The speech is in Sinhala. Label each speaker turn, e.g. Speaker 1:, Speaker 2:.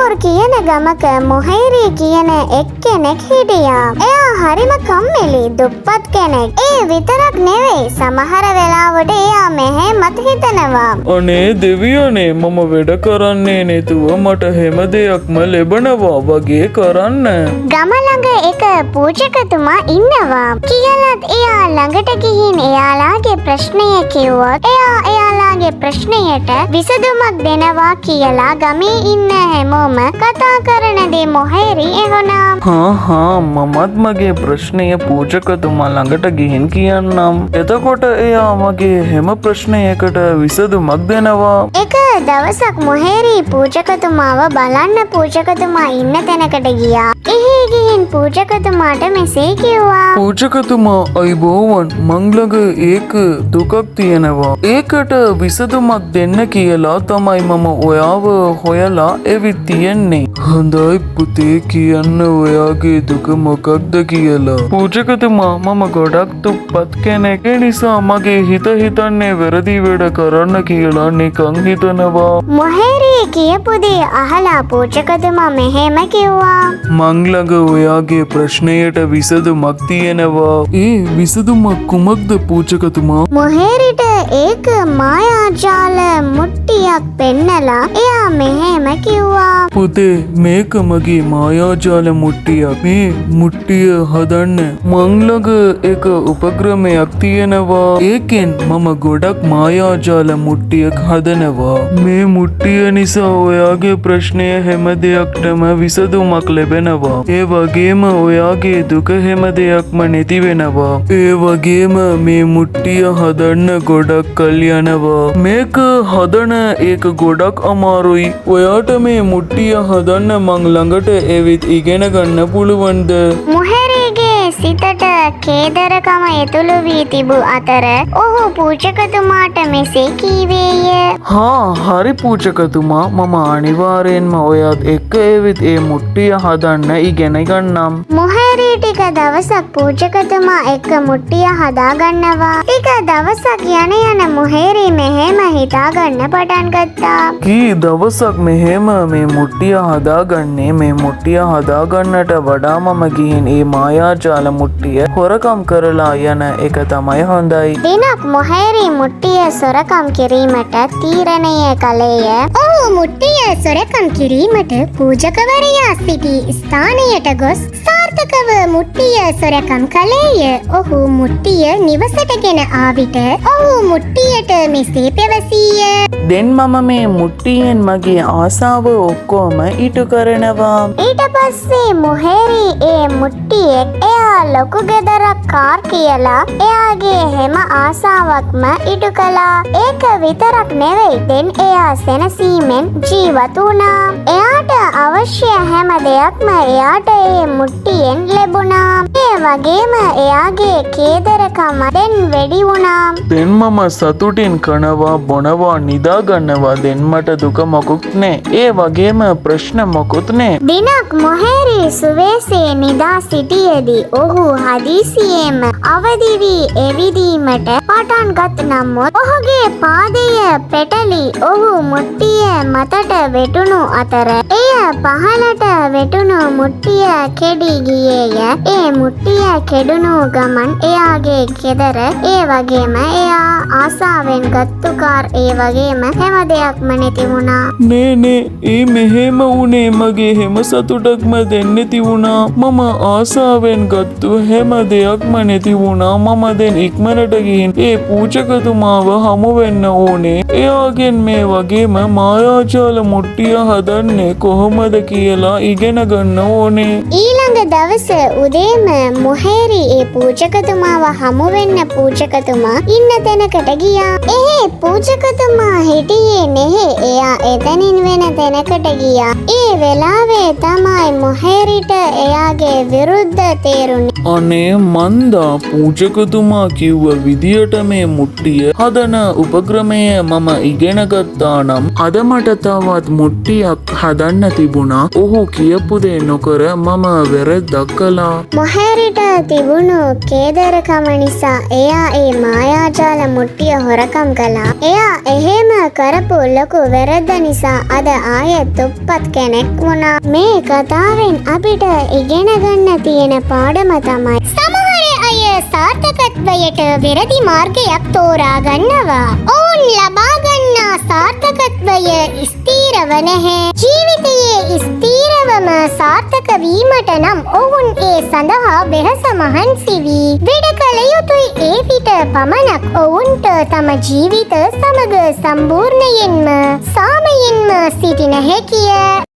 Speaker 1: රාම්පුර් කියන ගමක මොහේරි කියන එක්කෙනෙක් හිටියා. එයා හරිම කම්මැලි දුප්පත් කෙනෙක්. ඒ විතරක් නෙවෙයි සමහර වෙලාවට එයා මෙහෙමත් හිතනවා.
Speaker 2: අනේ දෙවියනේ මම වැඩ කරන්නේ නැතුව මට හැම දෙයක්ම ලැබෙනවා වගේ කරන්න.
Speaker 1: ගම ළඟ එක පූජකතුමා ඉන්නවා කියලාත් එයා ළඟට ගිහින් එයාලාගේ ප්‍රශ්නය කිව්වොත් එයා එයාලාගේ ප්‍රශ්නයට විසඳුමක් දෙනවා කියලා ගමේ ඉන්න හැමෝම කතා කරන දේ මොහේරි ඇහුණා.
Speaker 2: හා මමත් මගේ ප්‍රශ්නය පූජකතුමා ළඟට ගිහින් කියන්නම්. එතකොට එයා මගේ හැම ප්‍රශ්නයකට විසඳුමක් දෙනවා.
Speaker 1: එක දවසක් මොහේරි පූජකතුමාව බලන්න පූජකතුමා ඉන්න තැනකට ගියා. එහි ගිහින් පූජකතුමාට මෙසේ කිව්වා.
Speaker 2: පූජකතුමා අයිබෝවන් මං ළඟ ඒක දුකක් තියෙනවා. ඒකට විසඳුමක් දෙන්න කියලා තමයි මම ඔයාව හොයලා එවිත් තියෙන්නේ. හොඳයි පුතේ කියන්න ඔයාගේ දුක මොකක්ද කියලා. පූජකතුමා මම ගොඩක් දුප්පත් කෙනෙක්. ඒ නිසා මගේ හිතන්නේ වැරදි වැඩ කරන්න කියලා නිකන් හිතනවා.
Speaker 1: මොහේරි කියපු දේ අහලා පූජකතුමා මෙහෙම කිව්වා.
Speaker 2: මං ළඟ ඔයාගේ ප්‍රශ්නයට විසඳුමක් තියෙනවා. ඒ විසඳුමක් කුමක්ද පූජකතුමා?
Speaker 1: මොහේරිට ඒක මායාජාල මුට්ටියක් පෙන්නලා එයා මෙහෙම කිව්වා.
Speaker 2: පුතේ මේක මගේ මායාජාල මුට්ටියක්. මේ මුට්ටිය හදන්න මං ළඟ එක උපක්‍රමයක් තියෙනවා. ඒකෙන් මම ගොඩක් මායාජාල මුට්ටියක් හදනවා. මේ මුට්ටිය නිසා ඔයාගේ ප්‍රශ්නය හැම දෙයක්ටම විසඳුමක් ලැබෙනවා. ඒ වගේම ඔයාගේ දුක හැම දෙයක්ම නැති වෙනවා. ඒ වගේම මේ මුට්ටිය හදන්න ගොඩක් කල් යනවා. මේක හදන ඒක ගොඩක් අමාරුයි. ඔයාට මේ මුට්ටිය හදන්න මං ළඟට එවිත් ඉගෙන ගන්න පුළුවන්ද?
Speaker 1: මොහේරිගේ සිතට කේදරකම ඇතුළු වී තිබූ අතර ඔහු පූජකතුමාට මෙසේ කීවේය.
Speaker 2: හරි පූජකතුමා මම අනිවාර්යෙන්ම ඔයත් එක්ක එවිත් ඒ මුට්ටිය හදන්න ඉගෙන ගන්නම්.
Speaker 1: මොහේරි ටික දවසක් පූජකතුමා එක්ක මුට්ටිය හදාගන්නවා. ටික දවසක් යන මොහේරි මෙහෙම හිතාගන්න පටන් ගත්තා.
Speaker 2: කී දවසක් මෙහෙම මේ මුට්ටිය හදාගන්නේ. මේ මුට්ටිය හදාගන්නට වඩා මම ගිහින් ඒ මායාජාල මුට්ටිය හොරකම් කරලා යන එක තමයි හොඳයි.
Speaker 1: දිනක් මොහේරි මුට්ටිය සොරකම් කිරීමට තීරණය කළේය. ඔහු මුට්ටිය සොරකම් කිරීමට පූජකවරයා සිටි ස්ථානයට ගොස් සාර්ථකව මුට්ටිය සොරකම් කළේය. ඔහු මුට්ටිය නිවසට ගෙන ආවිට ඔහු මුට්ටියට මෙසේ පැවසීය.
Speaker 2: දැන් මම මේ මුට්ටියෙන් මගේ ආසාව ඔක්කොම ඉටු කරනවා.
Speaker 1: ඊට පස්සේ මොහේරි ඒ මුට්ටියෙක් එයා ලොකු ගෙදරක් කාර් කියලා එයාගේ හැම ආසාවක්ම ඉටු කළා. ඒක විතරක් නෙවෙයි දැන් එයා සැනසීමෙන් ජීවත් වුණා. එයාට අවශ්‍ය හැම දෙයක්ම එයාට ඒ මුට්ටියෙන් ලැබුණා. ඒ වගේම එයාගේ කේදරකම දැන් වැඩි වුණා.
Speaker 2: දැන් මම සතුටින් කනවා බොනවා නිදා ගන්නවා. දැන් මට දුක මොකුත් නෑ. ඒ වගේම ප්‍රශ්න මොකුත් නෑ.
Speaker 1: දිනක් මොහේරි සුවේසේ නිදා සිටියේදී ඔහු හදිසියෙම අවදි වී එවිදීමට පටන් ගත් නමුත් ඔහුගේ පාදය පෙටලි ඔහු මුට්ටිය මතට වැටුණු අතර එය පහළට වැටුණු මුට්ටිය කැඩී ගියේය. ඒ මුට්ටිය කැඩුණු ගමන් එයාගේ ගෙදර ඒ වගේම එයා ආසාවෙන් ගත්තු කාර් ඒ වගේම හැම දෙයක්ම නැති වුණා.
Speaker 2: නේ ඒ මෙහෙම වුණේ මගේ හැම සතුටක්ම දැන් නැති වුණා. මම ආසාවෙන් ගත්තු හැම දෙයක්ම නැති වුණා. මම දැන් ඉක්මනට ගිහින් ඒ පූජකතුමාව හමු වෙන්න ඕනේ. එයාගෙන් මේ වගේම මායාජාල මුට්ටිය හදන්නේ කොහොමද කියලා ඉගෙන ගන්න ඕනේ.
Speaker 1: ඊළඟ දවස උදේම මොහේරි ඒ පූජකතුමාව හමු වෙන්න පූජකතුමා ඉන්න තැනකට ගියා. පූජකතුමා හිටියේ නැහැ. එයා එතනින් වෙන තැනකට ගියා. ඒ වෙලාවේ තමයි මොහේරිට එයාගේ විරුද්ධ තේරුණේ.
Speaker 2: අනේ මන්දා පූජකතුමා කිව්ව විදියට මේ මුට්ටිය හදන උපක්‍රමය මම ඉගෙන ගත්තා නම් අද මට තවත් මුට්ටියක් හදන්න තිබුණා. ඔහු කියපු දේ නොකර මම වැරද්දක් කළා.
Speaker 1: මොහැරිට තිබුණු කේදරකම නිසා එයා ඒ මායාජාල මුට්ටිය හොරකම් කළා. එයා එහෙම කරපු ලොකු වැරද්ද නිසා අද ආයෙත් දුප්පත් කෙනෙක් වුණා. මේ කතාවෙන් අපිට ඉගෙන ගන්න තියෙන පාඩම තමයි සමහර අය සාර්ථකත්වයට වැරදි මාර්ගයක් තෝරා ගන්නවා. ඔවුන් ලබා ගන්නා සාර්ථකත්වය ස්ථිරව නැහැ. ජීවිතයේ ස්ථිරවම සාර්ථක වීමට නම් ඔවුන් ඒ සඳහා වෙහස මහන්සි වී වැඩ කළ යුතුයි. ඒ විට පමණක් ඔවුන්ට තම ජීවිත සමග සම්පූර්ණයෙන්ම සාමයෙන්ම සිටින හැකිය.